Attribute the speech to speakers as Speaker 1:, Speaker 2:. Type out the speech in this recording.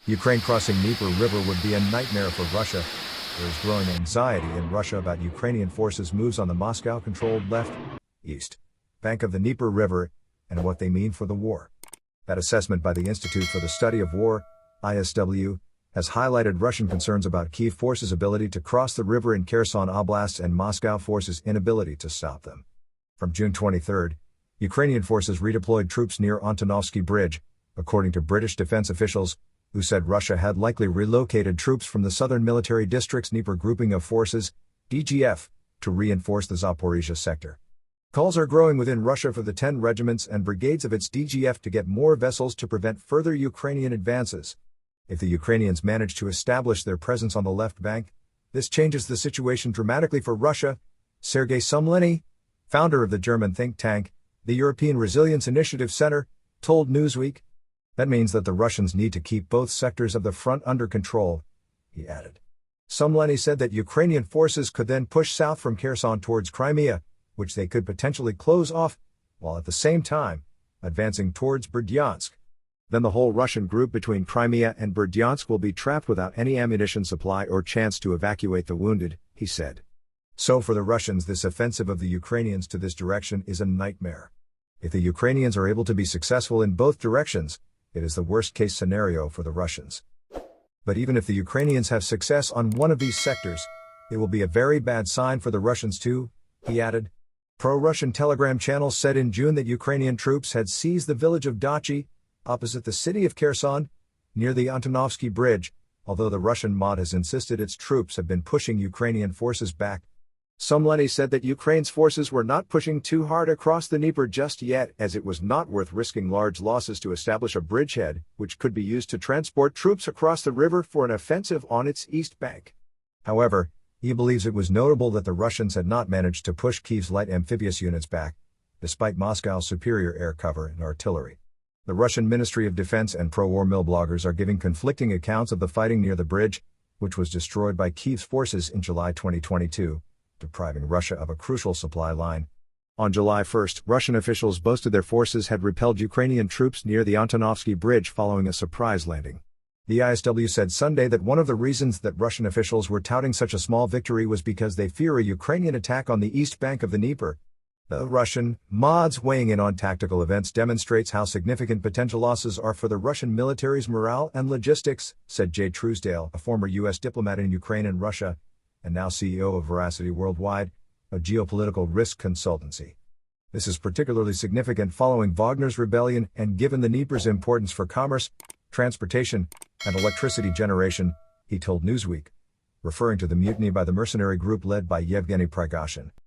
Speaker 1: Ukraine crossing Dnieper River would be a nightmare for Russia. There is growing anxiety in Russia about Ukrainian forces' moves on the Moscow-controlled left-east bank of the Dnieper River and what they mean for the war. That assessment by the Institute for the Study of War, ISW, has highlighted Russian concerns about Kyiv forces' ability to cross the river in Kherson Oblast and Moscow forces' inability to stop them. From June 23, Ukrainian forces redeployed troops near Antonovsky Bridge, according to British defense officials, who said Russia had likely relocated troops from the southern military district's Dnieper grouping of forces, DGF, to reinforce the Zaporizhzhia sector. Calls are growing within Russia for the 10 regiments and brigades of its DGF to get more vessels to prevent further Ukrainian advances. If the Ukrainians manage to establish their presence on the left bank, this changes the situation dramatically for Russia, Sergei Sumleny, founder of the German think tank, the European Resilience Initiative Center, told Newsweek. That means that the Russians need to keep both sectors of the front under control, he added. Sumleny said that Ukrainian forces could then push south from Kherson towards Crimea, which they could potentially close off, while at the same time, advancing towards Berdyansk. Then the whole Russian group between Crimea and Berdyansk will be trapped without any ammunition supply or chance to evacuate the wounded, he said. So for the Russians, this offensive of the Ukrainians to this direction is a nightmare. If the Ukrainians are able to be successful in both directions, it is the worst-case scenario for the Russians. But even if the Ukrainians have success on one of these sectors, it will be a very bad sign for the Russians too, he added. Pro-Russian Telegram channels said in June that Ukrainian troops had seized the village of Dachi, opposite the city of Kherson, near the Antonovsky Bridge, although the Russian MOD has insisted its troops have been pushing Ukrainian forces back. Sumleny said that Ukraine's forces were not pushing too hard across the Dnieper just yet, as it was not worth risking large losses to establish a bridgehead, which could be used to transport troops across the river for an offensive on its east bank. However, he believes it was notable that the Russians had not managed to push Kyiv's light amphibious units back, despite Moscow's superior air cover and artillery. The Russian Ministry of Defense and pro-war mill bloggers are giving conflicting accounts of the fighting near the bridge, which was destroyed by Kyiv's forces in July 2022. Depriving Russia of a crucial supply line. On July 1, Russian officials boasted their forces had repelled Ukrainian troops near the Antonovsky Bridge following a surprise landing. The ISW said Sunday that one of the reasons that Russian officials were touting such a small victory was because they fear a Ukrainian attack on the east bank of the Dnieper. The Russian MOD's weighing in on tactical events demonstrates how significant potential losses are for the Russian military's morale and logistics, said Jay Truesdale, a former U.S. diplomat in Ukraine and Russia, and now CEO of Veracity Worldwide, a geopolitical risk consultancy. This is particularly significant following Wagner's rebellion and given the Dnieper's importance for commerce, transportation, and electricity generation, he told Newsweek, referring to the mutiny by the mercenary group led by Yevgeny Prigozhin.